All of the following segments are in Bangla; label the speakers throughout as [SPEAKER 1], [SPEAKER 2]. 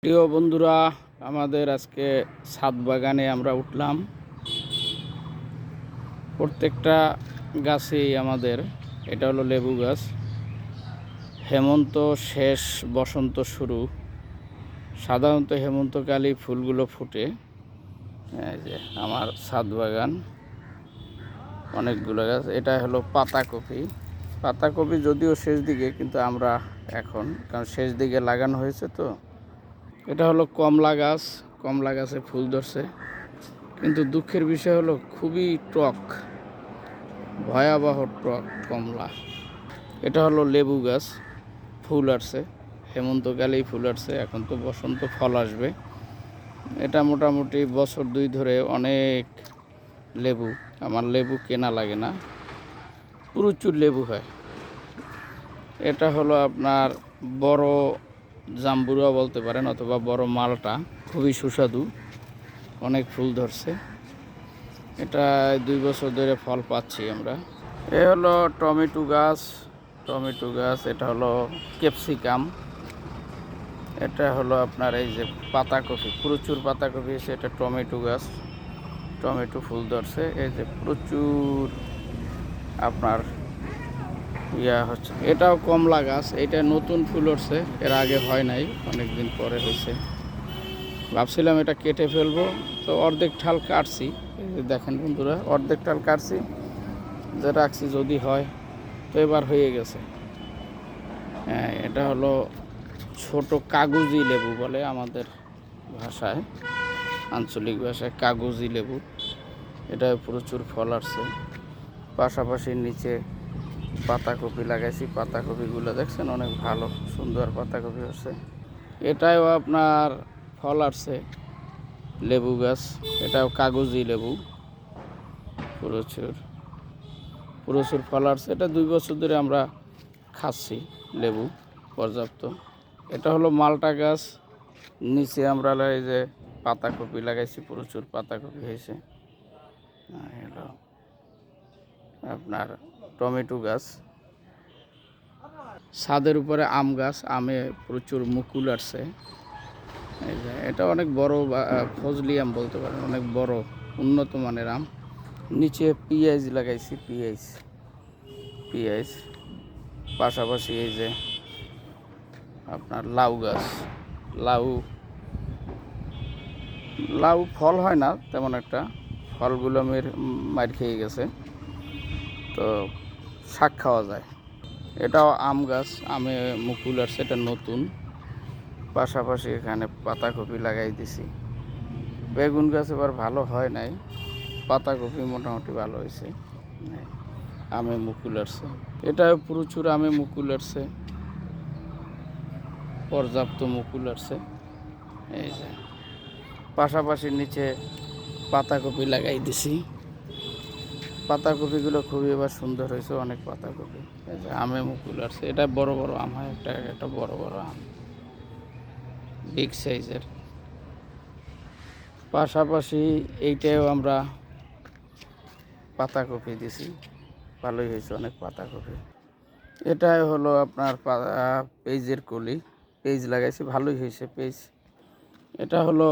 [SPEAKER 1] প্রিয় বন্ধুরা, আমাদের আজকে ছাদ বাগানে আমরা উঠলাম। প্রত্যেকটা গাছেই আমাদের, এটা হলো লেবু গাছ। হেমন্ত শেষ, বসন্ত শুরু। সাধারণত হেমন্তকালেই ফুলগুলো ফুটে। এই যে আমার ছাদ বাগান, অনেকগুলো গাছ। এটা হলো পাতাকপি। পাতাকপি যদিও শেষ দিকে, কিন্তু আমরা এখন, কারণ শেষ দিকে লাগানো হয়েছে তো। এটা হলো কমলা গাছ। কমলা গাছে ফুল ধরছে, কিন্তু দুঃখের বিষয় হলো খুবই টক, ভয়াবহ টক কমলা। এটা হলো লেবু গাছ, ফুল আসছে। হেমন্তকালেই ফুল আসছে, এখন তো বসন্ত ফল আসবে। এটা মোটামুটি বছর দুই ধরে অনেক লেবু। আমার লেবু কেনা লাগে না, প্রচুর লেবু হয়। এটা হলো আপনার বড় জাম্বুরা বলতে পারেন, অথবা বড় মালটা, খুবই সুস্বাদু, অনেক ফুল ধরছে। এটা 2 বছর ধরে ফল পাচ্ছি আমরা। এ হলো টমেটো গাছ। টমেটো গাছ, এটা হলো ক্যাপসিকাম। এটা হলো আপনার এই যে পাতাকপি, প্রচুর পাতাকপি এসে। এটা টমেটো গাছ, টমেটো ফুল ধরছে। এই যে প্রচুর আপনার হচ্ছে। এটাও কমলা গাছ, এটা নতুন ফুল উঠছে, এর আগে হয় নাই, অনেক দিন পরে হয়েছে। ভাবছিলাম এটা কেটে ফেলবো, তো অর্ধেক ঠাল কাটছি। এই যে দেখেন বন্ধুরা, অর্ধেক ঠাল কাটছি, যে রাখছি যদি হয়। তো এবার হয়ে গেছে। হ্যাঁ, এটা হলো ছোট কাগজি লেবু বলে আমাদের ভাষায়, আঞ্চলিক ভাষায় কাগজি লেবু। এটা প্রচুর ফল আসছে। পাশাপাশি নিচে পাতাকপি লাগাইছি। পাতাকপিগুলো দেখছেন, অনেক ভালো সুন্দর পাতাকপি হচ্ছে। এটাও আপনার ফল আসছে, লেবু গাছ। এটাও কাগজি লেবু, প্রচুর প্রচুর ফল আসছে। এটা 2 বছর ধরে আমরা খাচ্ছি লেবু পর্যাপ্ত। এটা হলো মালটা গাছ। নিচে আমরা এই যে পাতাকপি লাগাইছি, প্রচুর পাতাকপি হয়েছে। হলো আপনার টমেটো গাছ। ছাদের উপরে আম গাছ, আমে প্রচুর মুকুল আসছে। এই যে এটা অনেক বড়, ফজলি আম বলতে পারেন, অনেক বড় উন্নত মানের আম। নিচে পেঁয়াজ লাগাইছি, পেঁয়াজ। পাশাপাশি এই যে আপনার লাউ গাছ। লাউ লাউ ফল হয় না তেমন একটা, ফলগুলো মার খেয়ে গেছে, তো শাক খাওয়া যায়। এটাও আম গাছ, আমে মুকুল আসছে, এটা নতুন। পাশাপাশি এখানে পাতাকপি লাগাই দিছি। বেগুন গাছ এবার ভালো হয় নাই, পাতাকপি মোটামুটি ভালো হয়েছে। আমে মুকুল আসছে। এটাও প্রচুর আমে মুকুল আসছে, পর্যাপ্ত মুকুল আসছে। এই যে পাশাপাশি নিচে পাতাকপি লাগাই দিছি। পাতাকপিগুলো খুবই এবার সুন্দর হয়েছে, অনেক পাতাকপি। এই যে আমে মুকুল আসছে। এটা বড় বড় আম হয়, একটা বড় বড় আম, বিগ সাইজের। পাশাপাশি এইটাও আমরা পাতাকপি দিছি, ভালোই হয়েছে, অনেক পাতাকপি। এটাই হলো আপনার পেঁয়াজের কলি, পেঁয়াজ লাগাইছি, ভালোই হয়েছে পেঁয়াজ। এটা হলো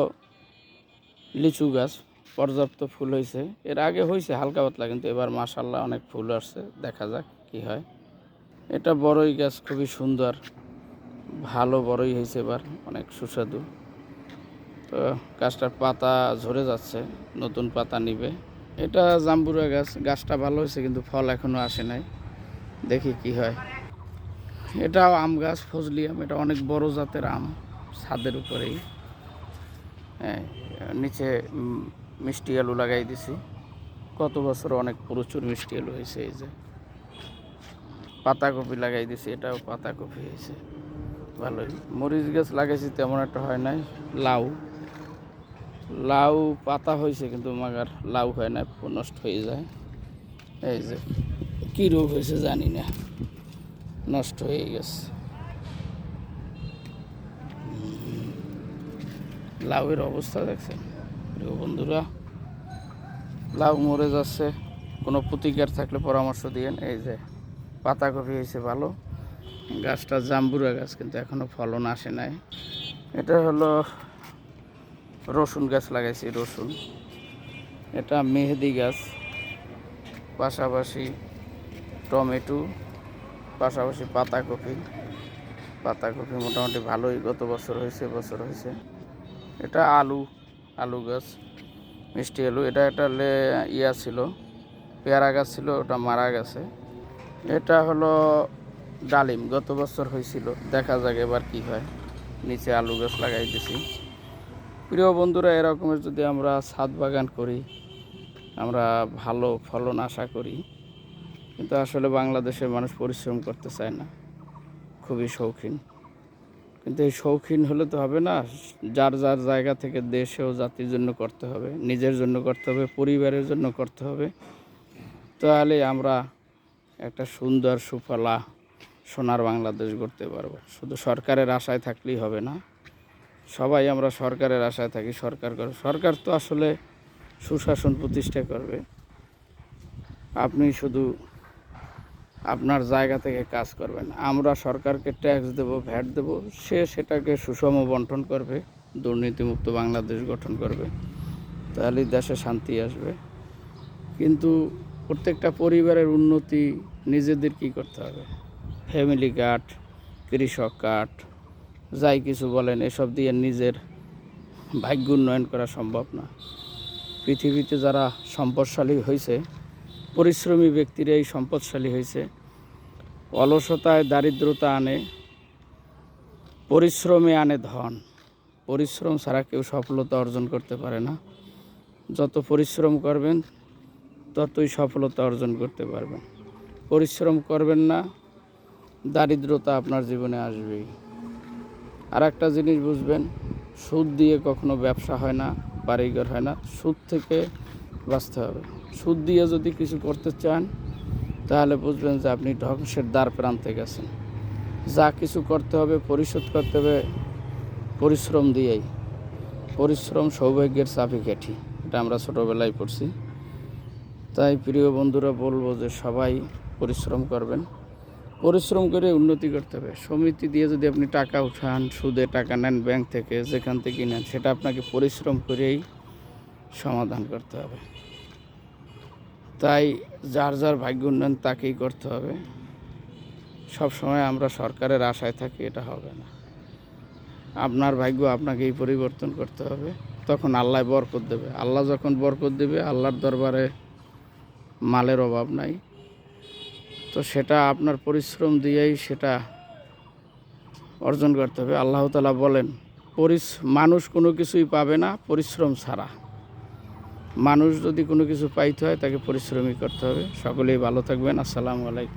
[SPEAKER 1] লিচু গাছ, পর্যাপ্ত ফুল হয়েছে। এর আগে হয়েছে হালকা পাতলা, কিন্তু এবার মাশাআল্লাহ অনেক ফুল আসছে, দেখা যাক কি হয়। এটা বড়ই গাছ, খুবই সুন্দর, ভালো বড়ই হয়েছে এবার, অনেক সুস্বাদু। তো গাছটার পাতা ঝরে যাচ্ছে, নতুন পাতা নিবে। এটা জাম্বুরা গাছ, গাছটা ভালো হয়েছে, কিন্তু ফল এখনও আসে নাই, দেখি কি হয়। এটাও আম গাছ, ফজলি আম। এটা অনেক বড় জাতের আম, ছাদের উপরেই। হ্যাঁ, নিচে মিষ্টি আলু লাগাই দিছি। গত বছর অনেক প্রচুর মিষ্টি আলু হয়েছে। এই যে পাতাকপি লাগাই দিছি, এটাও পাতাকপি হয়েছে ভালোই। মরিচ গাছ লাগাইছি, তেমন একটা হয় নাই। লাউ লাউ পাতা হয়েছে, কিন্তু মাগার লাউ হয় না, নষ্ট হয়ে যায়। এই যে কী রোগ হয়েছে জানি না, নষ্ট হয়ে গেছে। লাউয়ের অবস্থা দেখছেন প্রিয় বন্ধুরা, লাউ মরে যাচ্ছে। কোনো প্রতিকার থাকলে পরামর্শ দিয়েন। এই যে পাতাকপি হয়েছে ভালো। গাছটা জাম্বুরা গাছ, কিন্তু এখনও ফলন আসে নাই। এটা হলো রসুন গাছ লাগাইছি, রসুন। এটা মেহেদি গাছ, পাশাপাশি টমেটো, পাশাপাশি পাতাকপি। পাতাকপি মোটামুটি ভালোই গত বছর হয়েছে, বছর হয়েছে। এটা আলু, আলু গাছ, মিষ্টি আলু। এটা একটা ইয়া ছিল, পেয়ারা গাছ ছিল, ওটা মারা গেছে। এটা হলো ডালিম, গত বছর হয়েছিল, দেখা যাক এবার কি হয়। নিচে আলু গাছ লাগাই দিছি। প্রিয় বন্ধুরা, এরকমের যদি আমরা ছাদ বাগান করি, আমরা ভালো ফলন আশা করি। কিন্তু আসলে বাংলাদেশের মানুষ পরিশ্রম করতে চায় না, খুবই শৌখিন। কিন্তু এই শৌখিন হলে তো হবে না, যার যার জায়গা থেকে দেশ ও জাতির জন্য করতে হবে, নিজের জন্য করতে হবে, পরিবারের জন্য করতে হবে। তাহলে আমরা একটা সুন্দর সুফলা সোনার বাংলাদেশ গড়তে পারবো। শুধু সরকারের আশায় থাকলেই হবে না। সবাই আমরা সরকারের আশায় থাকি, সরকার তো আসলে সুশাসন প্রতিষ্ঠা করবে। আপনি শুধু আপনার জায়গা থেকে কাজ করবেন, আমরা সরকারকে ট্যাক্স দেব, ভ্যাট দেব, সে সেটাকে সুষম বন্টন করবে, দুর্নীতিমুক্ত বাংলাদেশ গঠন করবে। তাহলেই দেশে শান্তি আসবে। কিন্তু প্রত্যেকটা পরিবারের উন্নতি নিজেদের কি করতে হবে, ফ্যামিলি কার্ড, কৃষক কার্ড, যাই কিছু বলেন, এসব দিয়ে নিজের ভাগ্য উন্নয়ন করা সম্ভব না। পৃথিবীতে যারা সম্পদশালী হয়েছে, পরিশ্রমী ব্যক্তিরাই সম্পদশালী হয়েছে। অলসতায় দারিদ্রতা আনে, পরিশ্রমে আনে ধন। পরিশ্রম ছাড়া কেউ সফলতা অর্জন করতে পারে না। যত পরিশ্রম করবেন ততই সফলতা অর্জন করতে পারবেন। পরিশ্রম করবেন না, দারিদ্রতা আপনার জীবনে আসবেই। আর একটা জিনিস বুঝবেন, সুদ দিয়ে কখনো ব্যবসা হয় না, বাড়িঘর হয় না। সুদ থেকে বাঁচতে হবে। সুদ দিয়ে যদি কিছু করতে চান, তাহলে বুঝবেন যে আপনি ধ্বংসের দ্বার প্রান্তে গেছেন। যা কিছু করতে হবে, পরিশোধ করতে হবে পরিশ্রম দিয়েই। পরিশ্রম সৌভাগ্যের চাবিকাঠি, এটা আমরা ছোটোবেলায় পড়ছি। তাই প্রিয় বন্ধুরা বলবো যে সবাই পরিশ্রম করবেন, পরিশ্রম করে উন্নতি করতে হবে। সমিতি দিয়ে যদি আপনি টাকা উঠান, সুদে টাকা নেন ব্যাংক থেকে, যেখান থেকে নেন, সেটা আপনাকে পরিশ্রম করেই সমাধান করতে হবে। তাই যার যার ভাগ্য উন্নয়ন তাকেই করতে হবে। সব সময় আমরা সরকারের আশায় থাকি, এটা হবে না। আপনার ভাগ্য আপনাকেই পরিবর্তন করতে হবে, তখন আল্লাহ বরকত দেবে। আল্লাহ যখন বরকত দেবে, আল্লাহর দরবারে মালের অভাব নাই। তো সেটা আপনার পরিশ্রম দিয়েই সেটা অর্জন করতে হবে। আল্লাহ তাআলা বলেন, মানুষ কোনো কিছুই পাবে না পরিশ্রম ছাড়া। মানুষ যদি কোনো কিছু পাইতে হয়, তাকে পরিশ্রমই করতে হবে। সকলেই ভালো থাকবেন। আসসালামু আলাইকুম।